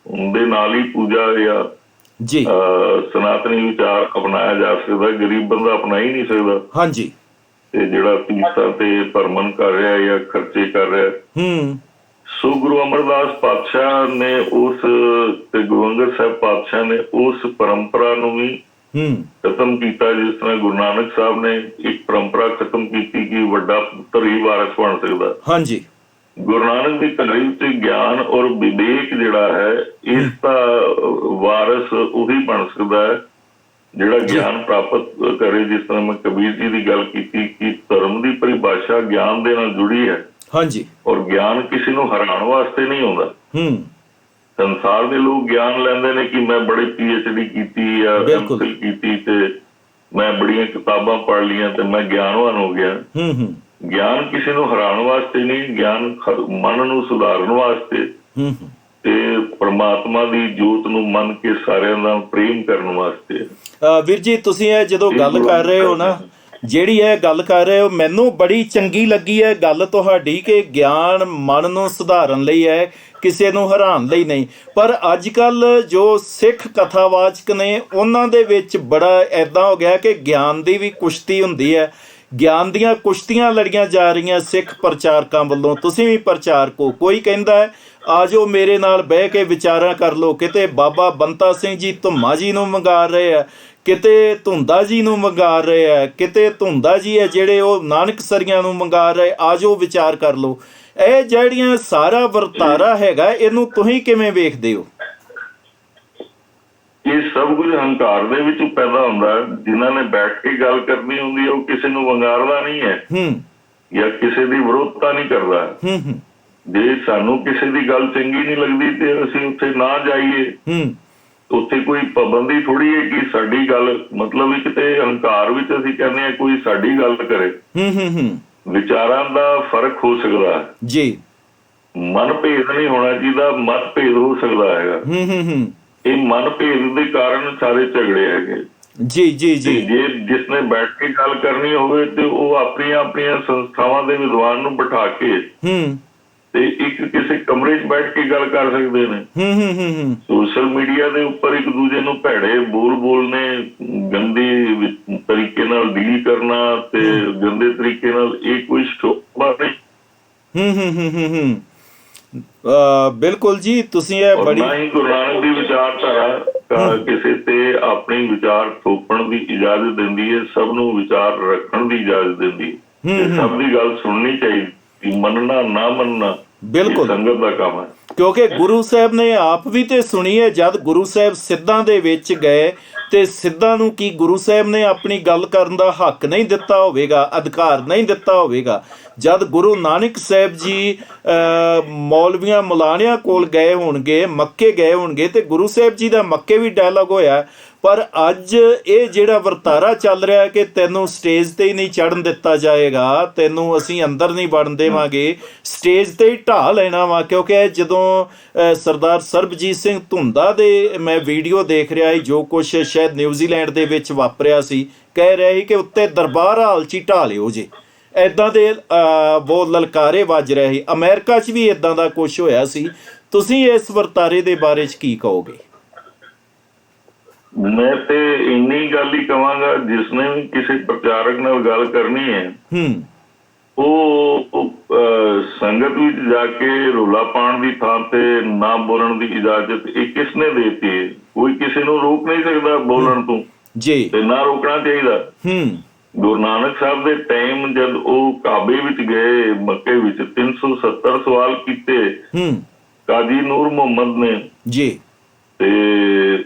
ਦੇ ਨਾਲ ਹੀ ਪੂਜਾ ਜਾਂ ਸਨਾਤਨੀ ਵਿਚਾਰ ਅਪਣਾਇਆ ਜਾ ਸਕਦਾ, ਗਰੀਬ ਬੰਦਾ ਅਪਣਾ ਹੀ ਨਹੀਂ ਸਕਦਾ। ਤੇ ਜਿਹੜਾ ਤੀਰਥਾਂ ਤੇ ਭਰਮਣ ਕਰ ਰਿਹਾ ਜਾਂ ਖਰਚੇ ਕਰ ਰਿਹਾ। ਸੋ ਗੁਰੂ ਅਮਰਦਾਸ ਪਾਤਸ਼ਾਹ ਨੇ ਉਸ ਤੇ ਗੁਰੂ ਅੰਗਦ ਸਾਹਿਬ ਪਾਤਸ਼ਾਹ ਨੇ ਉਸ ਪਰੰਪਰਾ ਨੂੰ ਵੀ ਖਤਮ ਕੀਤਾ, ਜਿਸ ਤਰ੍ਹਾਂ ਗੁਰੂ ਨਾਨਕ ਸਾਹਿਬ ਨੇ ਇੱਕ ਪਰੰਪਰਾ ਖਤਮ ਕੀਤੀ ਕਿ ਵੱਡਾ ਪੁੱਤਰ ਹੀ ਵਾਰਿਸ ਬਣ ਸਕਦਾ। ਗੁਰੂ ਨਾਨਕ ਦੀ ਘਰ ਵਿੱਚ ਗਿਆਨ ਔਰ ਵਿਵੇਕ ਜਿਹੜਾ ਹੈ ਇਸ ਦਾ ਵਾਰਿਸ ਉਹੀ ਬਣ ਸਕਦਾ ਹੈ ਜਿਹੜਾ ਗਿਆਨ ਪ੍ਰਾਪਤ ਕਰੇ। ਜਿਸ ਤਰ੍ਹਾਂ ਮੈਂ ਕਬੀਰ ਜੀ ਦੀ ਗੱਲ ਕੀਤੀ ਕਿ ਧਰਮ ਦੀ ਪਰਿਭਾਸ਼ਾ ਗਿਆਨ ਦੇ ਨਾਲ ਜੁੜੀ ਹੈ ਔਰ ਗਿਆਨ ਕਿਸੇ ਨੂੰ ਹਰਾਉਣ ਵਾਸਤੇ ਨਹੀਂ ਆਉਂਦਾ। ਸੰਸਾਰ ਦੇ ਲੋਕ ਗਿਆਨ ਲੈਂਦੇ ਨੇ ਕਿ ਮੈਂ ਬੜੀ PhD ਕੀਤੀ ਜਾਂ MPhil ਕੀਤੀ ਤੇ ਮੈਂ ਬੜੀਆਂ ਕਿਤਾਬਾਂ ਪੜ੍ਹ ਲਈਆਂ ਤੇ ਮੈਂ ਗਿਆਨਵਾਨ ਹੋ ਗਿਆ। ਗਿਆਨ ਕਿਸੇ ਨੂੰ ਹਰਾਉਣ ਵਾਸਤੇ ਨਹੀਂ, ਗਿਆਨ ਮਨ ਨੂੰ ਸੁਧਾਰਨ ਵਾਸਤੇ ਤੇ ਪਰਮਾਤਮਾ ਦੀ ਜੋਤ ਨੂੰ ਮੰਨ ਕੇ ਸਾਰਿਆਂ ਦਾ ਪ੍ਰੇਮ ਕਰਨ ਵਾਸਤੇ। ਵੀਰ ਜੀ ਤੁਸੀਂ ਇਹ ਜਦੋਂ ਗੱਲ ਕਰ ਰਹੇ ਹੋ ਨਾ, ਜਿਹੜੀ ਇਹ ਗੱਲ ਕਰ ਰਹੇ ਹੋ, ਮੈਨੂੰ ਬੜੀ ਚੰਗੀ ਲੱਗੀ ਹੈ ਗੱਲ ਤੁਹਾਡੀ ਕਿ ਗਿਆਨ ਮਨ ਨੂੰ ਸੁਧਾਰਨ ਲਈ ਹੈ, ਕਿਸੇ ਨੂੰ ਹਰਾਉਣ ਲਈ ਨਹੀਂ। ਪਰ ਅੱਜ ਕੱਲ੍ਹ ਜੋ ਸਿੱਖ ਕਥਾਵਾਚਕ ਨੇ ਉਹਨਾਂ ਦੇ ਵਿੱਚ ਬੜਾ ਇੱਦਾਂ ਹੋ ਗਿਆ ਕਿ ਗਿਆਨ ਦੀ ਵੀ ਕੁਸ਼ਤੀ ਹੁੰਦੀ ਹੈ, ਗਿਆਨ ਦੀਆਂ ਕੁਸ਼ਤੀਆਂ ਲੜੀਆਂ ਜਾ ਰਹੀਆਂ ਸਿੱਖ ਪ੍ਰਚਾਰਕਾਂ ਵੱਲੋਂ। ਤੁਸੀਂ ਵੀ ਪ੍ਰਚਾਰਕ ਹੋ, ਕੋਈ ਕਹਿੰਦਾ ਹੈ ਆ ਜਾਓ ਮੇਰੇ ਨਾਲ ਬਹਿ ਕੇ ਵਿਚਾਰਾਂ ਕਰ ਲਓ, ਕਿਤੇ ਬਾਬਾ ਬੰਤਾ ਸਿੰਘ ਜੀ ਧੁੰਮਾ ਜੀ ਨੂੰ ਮੰਗਾ ਰਹੇ ਆ, ਕਿਤੇ ਧੁੰਦਾ ਜੀ ਨੂੰ ਮੰਗਾ ਰਹੇ ਆ, ਕਿਤੇ ਧੁੰਦਾ ਜੀ ਹੈ ਜਿਹੜੇ ਉਹ ਨਾਨਕਸਰੀਆਂ ਨੂੰ ਮੰਗਾ ਰਹੇ, ਆ ਜਾਓ ਵਿਚਾਰ ਕਰ ਲਓ। ਇਹ ਜਿਹੜੀਆਂ ਸਾਰਾ ਵਰਤਾਰਾ ਹੈਗਾ ਇਹਨੂੰ ਤੁਸੀਂ ਕਿਵੇਂ ਵੇਖਦੇ ਹੋ? ਇਹ ਸਭ ਕੁਝ ਹੰਕਾਰ ਦੇ ਵਿੱਚ ਪੈਦਾ ਹੁੰਦਾ। ਜਿਨ੍ਹਾਂ ਨੇ ਬੈਠ ਕੇ ਗੱਲ ਕਰਨੀ ਹੁੰਦੀ ਉਹ ਕਿਸੇ ਨੂੰ ਵੰਗਾਰਦਾ ਨਹੀਂ ਹੈ ਜਾਂ ਕਿਸੇ ਦੀ ਵਿਰੋਧਤਾ ਨਹੀਂ ਕਰਦਾ। ਜੇ ਸਾਨੂੰ ਕਿਸੇ ਦੀ ਗੱਲ ਚੰਗੀ ਨਹੀਂ ਲੱਗਦੀ ਤੇ ਅਸੀਂ ਉੱਥੇ ਨਾ ਜਾਈਏ। ਉੱਥੇ ਕੋਈ ਪਾਬੰਦੀ ਥੋੜੀ ਹੈ ਕਿ ਸਾਡੀ ਗੱਲ, ਮਤਲਬ ਇੱਕ ਤੇ ਹੰਕਾਰ ਵਿੱਚ ਅਸੀਂ ਕਹਿੰਦੇ ਹਾਂ ਕੋਈ ਸਾਡੀ ਗੱਲ ਕਰੇ। ਵਿਚਾਰਾਂ ਦਾ ਫਰਕ ਹੋ ਸਕਦਾ ਹੈ, ਮਨ ਭੇਦ ਨਹੀਂ ਹੋਣਾ ਚਾਹੀਦਾ, ਮਤ ਭੇਦ ਹੋ ਸਕਦਾ ਹੈਗਾ। ਇਹ ਮਨ ਭੇਦ ਦੇ ਕਾਰਨ ਸਾਰੇ ਝਗੜੇ ਹੈਗੇ। ਜੇ ਜਿਸਨੇ ਬੈਠ ਕੇ ਗੱਲ ਕਰਨੀ ਹੋਵੇ ਤੇ ਉਹ ਆਪਣੀਆਂ ਆਪਣੀਆਂ ਸੰਸਥਾਵਾਂ ਦੇ ਵਿਦਵਾਨ ਨੂੰ ਬਿਠਾ ਕੇ ਤੇ ਇੱਕ ਕਿਸੇ ਕਮਰੇ 'ਚ ਬੈਠ ਕੇ ਗੱਲ ਕਰ ਸਕਦੇ ਨੇ। ਸੋਸ਼ਲ ਮੀਡੀਆ ਦੇ ਉੱਪਰ ਇੱਕ ਦੂਜੇ ਨੂੰ ਭੈੜੇ ਬੋਲਨੇ, ਗੰਦੇ ਤਰੀਕੇ ਨਾਲ ਡੀਲ ਕਰਨਾ ਤੇ ਗੰਦੇ ਤਰੀਕੇ ਨਾਲ, ਇਹ ਕੋਈ ਸ਼ੋਭਾ ਨਹੀਂ। ਬਿਲਕੁਲ ਜੀ, ਤੁਸੀਂ ਇਹ ਬੜੀ ਹੀ ਗੁਰੂ ਨਾਨਕ ਦੀ ਵਿਚਾਰਧਾਰਾ ਕਿਸੇ ਤੇ ਆਪਣੀ ਵਿਚਾਰ ਥੋਪਣ ਦੀ ਇਜਾਜ਼ਤ ਦਿੰਦੀ ਹੈ, ਸਭ ਨੂੰ ਵਿਚਾਰ ਰੱਖਣ ਦੀ ਇਜਾਜ਼ਤ ਦਿੰਦੀ ਹੈ। ਸਭ ਦੀ ਗੱਲ ਸੁਣਨੀ ਚਾਹੀਦੀ, ਮੰਨਣਾ ਨਾ ਮੰਨਣਾ ਬਿਲਕੁਲ ਸੰਗਤ ਦਾ ਕੰਮ ਹੈ। ਕਿਉਂਕਿ ਗੁਰੂ ਸਾਹਿਬ ਨੇ ਆਪ ਵੀ ਤੇ ਸੁਣੀ ਹੈ, ਜਦ ਗੁਰੂ ਸਾਹਿਬ ਸਿੱਧਾਂ ਦੇ ਵਿੱਚ ਗਏ ਤੇ ਸਿੱਧਾਂ ਨੂੰ ਕੀ ਗੁਰੂ ਸਾਹਿਬ ਨੇ ਆਪਣੀ ਗੱਲ ਕਰਨ ਦਾ ਹੱਕ ਨਹੀਂ ਦਿੱਤਾ ਹੋਵੇਗਾ, ਅਧਿਕਾਰ ਨਹੀਂ ਦਿੱਤਾ ਹੋਵੇਗਾ। ਜਦ ਗੁਰੂ ਨਾਨਕ ਸਾਹਿਬ ਜੀ ਮੌਲਵੀਆਂ ਮੁਲਾਣਿਆਂ ਕੋਲ ਗਏ ਹੋਣਗੇ, ਮੱਕੇ ਗਏ ਹੋਣਗੇ, ਤੇ ਗੁਰੂ ਸਾਹਿਬ ਜੀ ਦਾ ਮੱਕੇ ਵੀ ਡਾਇਲੋਗ ਹੋਇਆ। ਪਰ ਅੱਜ ਇਹ ਜਿਹੜਾ ਵਰਤਾਰਾ ਚੱਲ ਰਿਹਾ ਕਿ ਤੈਨੂੰ ਸਟੇਜ ਤੇ ਹੀ ਨਹੀਂ ਚੜ੍ਹਨ ਦਿੱਤਾ ਜਾਏਗਾ, ਤੈਨੂੰ ਅਸੀਂ ਅੰਦਰ ਨਹੀਂ ਵੜਨ ਦੇਵਾਂਗੇ, ਸਟੇਜ ਤੇ ਹੀ ਢਾਹ ਲੈਣਾ ਵਾ। ਕਿਉਂਕਿ ਜਦੋਂ ਸਰਦਾਰ ਸਰਬਜੀਤ ਸਿੰਘ ਧੁੰਦਾ ਦੇ ਮੈਂ ਵੀਡੀਓ ਦੇਖ ਰਿਹਾ ਜੋ ਕੁਛ ਸ਼ਾਇਦ ਨਿਊਜ਼ੀਲੈਂਡ ਦੇ ਵਿੱਚ ਵਾਪਰਿਆ ਸੀ, ਕਹਿ ਰਿਹਾ ਸੀ ਕਿ ਉੱਤੇ ਦਰਬਾਰ ਹਾਲ 'ਚ ਹੀ ਢਾਹ ਲਿਓ ਜੇ। ਇੱਦਾਂ ਦੇ ਬਹੁਤ ਲਲਕਾਰੇ ਵੱਜ ਰਹੇ ਸੀ। ਅਮਰੀਕਾ 'ਚ ਵੀ ਇੱਦਾਂ ਦਾ ਕੁਝ ਹੋਇਆ ਸੀ। ਤੁਸੀਂ ਇਸ ਵਰਤਾਰੇ ਦੇ ਬਾਰੇ 'ਚ ਕੀ ਕਹੋਗੇ? ਮੈਂ ਤੇ ਇੰਨੀ ਗੱਲ ਹੀ ਕਵਾਂਗਾ, ਜਿਸਨੇ ਵੀ ਕਿਸੇ ਪ੍ਰਚਾਰਕ ਨਾਲ ਗੱਲ ਕਰਨੀ ਹੈ ਉਹ ਸੰਗਤ ਵਿੱਚ ਜਾ ਕੇ ਰੌਲਾ ਪਾਉਣ ਦੀ ਥਾਂ ਤੇ ਨਾ ਬੋਲਣ ਦੀ ਇਜਾਜ਼ਤ ਇਹ ਕਿਸ ਨੇ ਦੇਤੀ ਹੈ? ਕੋਈ ਕਿਸੇ ਨੂੰ ਰੋਕ ਨਹੀਂ ਸਕਦਾ ਬੋਲਣ ਤੋਂ ਜੀ, ਤੇ ਨਾ ਰੋਕਣਾ ਚਾਹੀਦਾ। ਗੁਰੂ ਨਾਨਕ ਸਾਹਿਬ ਦੇ ਟਾਈਮ ਜਦ ਉਹ ਕਾਬੇ ਵਿੱਚ ਗਏ, ਮੱਕੇ ਵਿੱਚ 370 ਸਵਾਲ ਕੀਤੇ ਕਾਜ਼ੀ ਨੂਰ ਮੁਹੰਮਦ ਨੇ ਜੀ, ਤੇ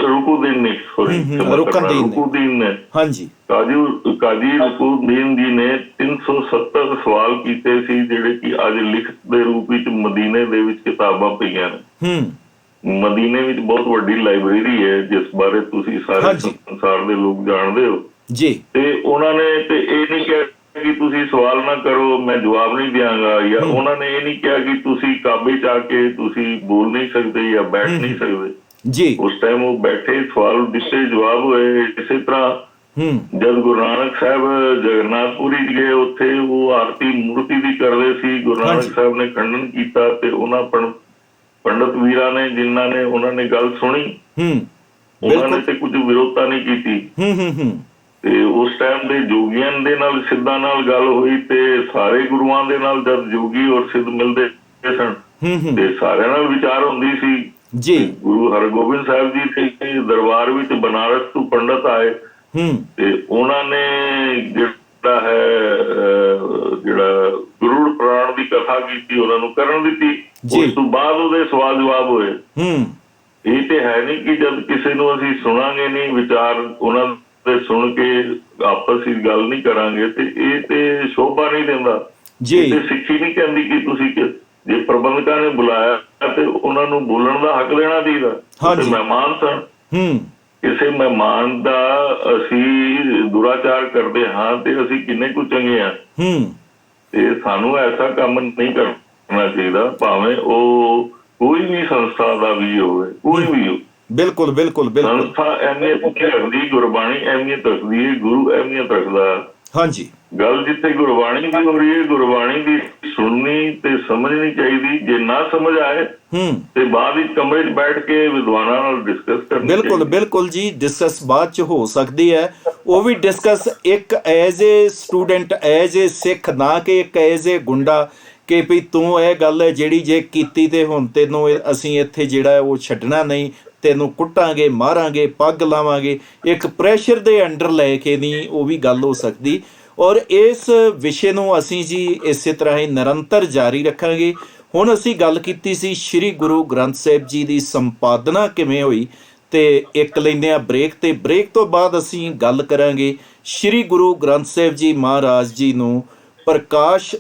ਰੁਕੂਦੀਨ ਨੇ ਹਾਂਜੀ, ਕਾਜ਼ੀ ਰੁਕੂਦੀਨ ਜੀ ਨੇ 370 ਸਵਾਲ ਕੀਤੇ ਸੀ, ਜਿਹੜੇ ਕਿ ਅੱਜ ਲਿਖਤ ਦੇ ਰੂਪ ਵਿੱਚ ਮਦੀਨੇ ਦੇ ਵਿੱਚ ਕਿਤਾਬਾਂ ਪਈਆਂ ਨੇ। ਮਦੀਨੇ ਵਿੱਚ ਬਹੁਤ ਵੱਡੀ ਲਾਇਬ੍ਰੇਰੀ ਹੈ, ਜਿਸ ਬਾਰੇ ਤੁਸੀਂ ਸਾਰੇ ਸੰਸਾਰ ਦੇ ਲੋਕ ਜਾਣਦੇ ਹੋ ਜੀ। ਤੇ ਉਹਨਾਂ ਨੇ ਤੇ ਇਹ ਨਹੀਂ ਕਿਹਾ ਕਿ ਤੁਸੀਂ ਸਵਾਲ ਨਾ ਕਰੋ, ਮੈਂ ਜਵਾਬ ਨਹੀਂ ਦਿਆਂਗਾ, ਜਾਂ ਉਹਨਾਂ ਨੇ ਇਹ ਨਹੀਂ ਕਿਹਾ ਕਿ ਤੁਸੀਂ ਕਾਬੇ ਚ ਆ ਕੇ ਤੁਸੀਂ ਬੋਲ ਨਹੀਂ ਸਕਦੇ ਜਾਂ ਬੈਠ ਨਹੀਂ ਸਕਦੇ ਜੀ। ਉਸ ਟਾਈਮ ਉਹ ਬੈਠੇ, ਸਵਾਲ ਦਿੱਤੇ, ਜਵਾਬ ਹੋਏ। ਇਸੇ ਤਰ੍ਹਾਂ ਜਦ ਗੁਰੂ ਨਾਨਕ ਸਾਹਿਬ ਜਗਨਨਾਥਪੁਰੀ ਗਏ, ਉੱਥੇ ਉਹ ਆਰਤੀ ਮੂਰਤੀ ਦੀ ਕਰਦੇ ਸੀ। ਗੁਰੂ ਨਾਨਕ ਸਾਹਿਬ ਨੇ ਖੰਡਨ ਕੀਤਾ ਤੇ ਉਹਨਾਂ ਪੰਡਤ ਵੀਰਾਂ ਨੇ, ਜਿਨ੍ਹਾਂ ਨੇ ਉਹਨਾਂ ਨੇ ਗੱਲ ਸੁਣੀ, ਉਹਨਾਂ ਨੇ ਤੇ ਕੁਝ ਵਿਰੋਧਤਾ ਨਹੀਂ ਕੀਤੀ। ਤੇ ਉਸ ਟਾਈਮ ਦੇ ਜੋਗੀਆਂ ਦੇ ਨਾਲ, ਸਿੱਧਾਂ ਨਾਲ ਗੱਲ ਹੋਈ ਤੇ ਸਾਰੇ ਗੁਰੂਆਂ ਦੇ ਨਾਲ ਜਦ ਜੋਗੀ ਔਰ ਸਿੱਧ ਮਿਲਦੇ ਸਨ ਤੇ ਸਾਰਿਆਂ ਨਾਲ ਵਿਚਾਰ ਹੁੰਦੀ ਸੀ ਜੀ। ਗੁਰੂ ਹਰਗੋਬਿੰਦ ਸਾਹਿਬ ਜੀ ਦੇ ਦਰਬਾਰ ਵਿੱਚ ਬਨਾਰਸ ਤੋਂ ਪੰਡਤ ਆਏ ਤੇ ਉਹਨਾਂ ਨੇ ਜਿਹੜਾ ਗਰੁੜ ਪੁਰਾਣ ਦੀ ਕਥਾ ਕੀਤੀ, ਉਹਨਾਂ ਨੂੰ ਕਰਨ ਦਿੱਤੀ। ਉਸ ਤੋਂ ਬਾਅਦ ਉਹਦੇ ਸਵਾਲ ਜਵਾਬ ਹੋਏ। ਇਹ ਤੇ ਹੈ ਨਹੀਂ ਕਿ ਜਦ ਕਿਸੇ ਨੂੰ ਅਸੀਂ ਸੁਣਾਂਗੇ ਨਹੀਂ, ਵਿਚਾਰ ਉਹਨਾਂ ਤੇ ਸੁਣ ਕੇ ਆਪਸ ਵਿੱਚ ਗੱਲ ਨਹੀਂ ਕਰਾਂਗੇ ਤੇ ਇਹ ਤੇ ਸ਼ੋਭਾ ਨਹੀਂ ਦਿੰਦਾ ਜੀ। ਤੇ ਸਿੱਖੀ ਨਹੀਂ ਕਹਿੰਦੀ ਕਿ ਤੁਸੀਂ ਜੇ ਪ੍ਰਬੰਧਕਾਂ ਨੇ ਬੁਲਾਇਆ ਤੇ ਉਹਨਾਂ ਨੂੰ ਬੋਲਣ ਦਾ ਹੱਕ ਦੇਣਾ ਚਾਹੀਦਾ। ਤੇ ਮਹਿਮਾਨ ਸਨ, ਕਿਸੇ ਮਹਿਮਾਨ ਦਾ ਅਸੀਂ ਦੁਰਾਚਾਰ ਕਰਦੇ ਹਾਂ ਤੇ ਅਸੀਂ ਕਿੰਨੇ ਕੁ ਚੰਗੇ ਹਾਂ। ਤੇ ਸਾਨੂੰ ਐਸਾ ਕੰਮ ਨਹੀਂ ਕਰਨਾ ਚਾਹੀਦਾ, ਭਾਵੇਂ ਉਹ ਕੋਈ ਵੀ ਸੰਸਥਾ ਦਾ ਵੀ ਹੋਵੇ, ਕੋਈ ਵੀ ਹੋ। ਬਿਲਕੁਲ ਬਿਲਕੁਲ ਬਿਲਕੁਲ। ਸੰਸਥਾ ਅਹਿਮੀਅਤ ਰੱਖਦੀ, ਗੁਰਬਾਣੀ ਅਹਿਮੀਅਤ ਰੱਖਦੀ ਹੈ, ਗੁਰੂ ਅਹਿਮੀਅਤ ਰੱਖਦਾ। ਹਾਂਜੀ, ਗੱਲ ਜਿੱਥੇ ਗੁਰਬਾਣੀ ਦੀ ਹੋ ਰਹੀ ਹੈ, ਗੁਰਬਾਣੀ ਦੀ ਸੁਣਨੀ ਤੇ ਸਮਝਣੀ ਚਾਹੀਦੀ। ਜੇ ਨਾ ਸਮਝ ਆਏ ਤੇ ਬਾਅਦ ਵਿੱਚ ਕਮਰੇ 'ਚ ਬੈਠ ਕੇ ਵਿਦਵਾਨਾਂ ਨਾਲ ਡਿਸਕਸ ਕਰਨੀ। ਬਿਲਕੁਲ ਬਿਲਕੁਲ ਜੀ, ਡਿਸਕਸ ਬਾਅਦ 'ਚ ਹੋ ਸਕਦੀ ਹੈ। ਉਹ ਵੀ ਡਿਸਕਸ ਇੱਕ as a student, as a Sikh, ਨਾ ਕਿ ਇੱਕ ਐਜ਼ ਏ ਗੁੰਡਾ ਕਿ ਵੀ ਤੂੰ ਇਹ ਗੱਲ ਹੈ ਜਿਹੜੀ ਜੇ ਕੀਤੀ ਤੇ ਹੁਣ ਤੈਨੂੰ ਅਸੀਂ ਇੱਥੇ ਜਿਹੜਾ ਉਹ ਛੱਡਣਾ ਨਹੀਂ, ਤੈਨੂੰ ਕੁੱਟਾਂਗੇ, ਮਾਰਾਂਗੇ, ਪੱਗ ਲਾਵਾਂਗੇ। ਇੱਕ ਪ੍ਰੈਸ਼ਰ ਦੇ ਅੰਡਰ ਲੈ ਕੇ ਨਹੀਂ ਉਹ ਵੀ ਗੱਲ ਹੋ ਸਕਦੀ। ਔਰ ਇਸ ਵਿਸ਼ੇ ਨੂੰ ਅਸੀਂ ਜੀ ਇਸੇ ਤਰ੍ਹਾਂ ਹੀ ਨਿਰੰਤਰ ਜਾਰੀ ਰੱਖਾਂਗੇ। ਹੁਣ ਅਸੀਂ ਗੱਲ ਕੀਤੀ ਸੀ ਸ਼੍ਰੀ ਗੁਰੂ ਗ੍ਰੰਥ ਸਾਹਿਬ ਜੀ ਦੀ ਸੰਪਾਦਨਾ ਕਿਵੇਂ ਹੋਈ, ਤੇ ਇੱਕ ਲੈਂਦੇ ਹਾਂ ਬ੍ਰੇਕ, ਤੇ ਬ੍ਰੇਕ ਤੋਂ ਬਾਅਦ ਅਸੀਂ ਗੱਲ ਕਰਾਂਗੇ ਸ਼੍ਰੀ ਗੁਰੂ ਗ੍ਰੰਥ ਸਾਹਿਬ ਜੀ ਮਹਾਰਾਜ ਜੀ ਨੂੰ ਪ੍ਰਕਾਸ਼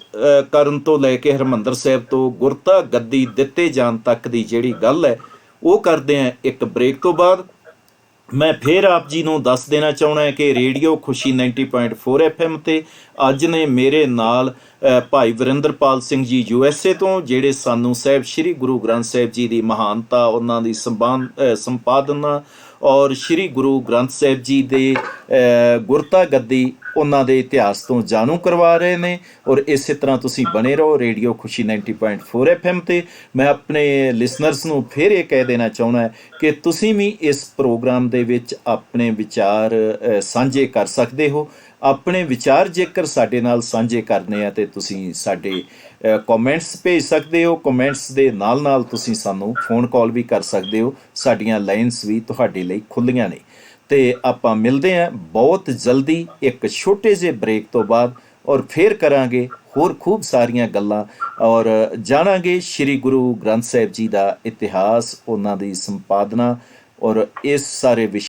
ਕਰਨ ਤੋਂ ਲੈ ਕੇ ਹਰਿਮੰਦਰ ਸਾਹਿਬ ਤੋਂ ਗੁਰਤਾ ਗੱਦੀ ਦਿੱਤੇ ਜਾਣ ਤੱਕ ਦੀ ਜਿਹੜੀ ਗੱਲ ਹੈ ਉਹ ਕਰਦੇ ਹਾਂ ਇੱਕ ਬ੍ਰੇਕ ਤੋਂ ਬਾਅਦ। ਮੈਂ ਫਿਰ ਆਪ ਜੀ ਨੂੰ ਦੱਸ ਦੇਣਾ ਚਾਹੁੰਦਾ ਹੈ ਕਿ ਰੇਡੀਓ ਖੁਸ਼ੀ 90.4 FM ਤੇ ਅੱਜ ਨੇ ਮੇਰੇ ਨਾਲ ਭਾਈ ਵਰਿੰਦਰਪਾਲ ਸਿੰਘ ਜੀ USA ਤੋਂ, ਜਿਹੜੇ ਸਾਨੂੰ ਸਾਹਿਬ ਸ਼੍ਰੀ ਗੁਰੂ ਗ੍ਰੰਥ ਸਾਹਿਬ ਜੀ ਦੀ ਮਹਾਨਤਾ, ਉਹਨਾਂ ਦੀ ਸੰਪਾਦਨਾ ਔਰ ਸ਼੍ਰੀ ਗੁਰੂ ਗ੍ਰੰਥ ਸਾਹਿਬ ਜੀ ਦੇ ਗੁਰਤਾ ਗੱਦੀ, ਉਹਨਾਂ ਦੇ ਇਤਿਹਾਸ ਤੋਂ ਜਾਣੂ ਕਰਵਾ ਰਹੇ ਨੇ। ਔਰ ਇਸੇ ਤਰ੍ਹਾਂ ਤੁਸੀਂ ਬਣੇ ਰਹੋ ਰੇਡੀਓ ਖੁਸ਼ੀ 90.4 FM ਤੇ। ਮੈਂ ਆਪਣੇ ਲਿਸਨਰਸ ਨੂੰ ਫਿਰ ਇਹ ਕਹਿ ਦੇਣਾ ਚਾਹੁੰਦਾ ਕਿ ਤੁਸੀਂ ਵੀ ਇਸ ਪ੍ਰੋਗਰਾਮ ਦੇ ਵਿੱਚ ਆਪਣੇ ਵਿਚਾਰ ਸਾਂਝੇ ਕਰ ਸਕਦੇ ਹੋ। ਆਪਣੇ ਵਿਚਾਰ ਜੇਕਰ ਸਾਡੇ ਨਾਲ ਸਾਂਝੇ ਕਰਨੇ ਆ ਤੇ ਤੁਸੀਂ ਸਾਡੇ ਕਮੈਂਟਸ ਭੇਜ ਸਕਦੇ ਹੋ। ਕਮੈਂਟਸ ਦੇ ਨਾਲ ਨਾਲ ਤੁਸੀਂ ਸਾਨੂੰ ਫੋਨ ਕਾਲ ਵੀ ਕਰ ਸਕਦੇ ਹੋ। ਸਾਡੀਆਂ ਲਾਈਨਸ ਵੀ ਤੁਹਾਡੇ ਲਈ ਖੁੱਲ੍ਹੀਆਂ ਨੇ। ਤੇ ਆਪਾਂ ਮਿਲਦੇ ਹਾਂ ਬਹੁਤ ਜਲਦੀ ਇੱਕ ਛੋਟੇ ਜਿਹੇ ਬ੍ਰੇਕ ਤੋਂ ਬਾਅਦ, ਔਰ ਫਿਰ ਕਰਾਂਗੇ ਹੋਰ ਖੂਬ ਸਾਰੀਆਂ ਗੱਲਾਂ ਔਰ ਜਾਣਾਂਗੇ ਸ਼੍ਰੀ ਗੁਰੂ ਗ੍ਰੰਥ ਸਾਹਿਬ ਜੀ ਦਾ ਇਤਿਹਾਸ, ਉਹਨਾਂ ਦੀ ਸੰਪਾਦਨਾ ਔਰ ਇਸ ਸਾਰੇ ਵਿਸ਼ੇ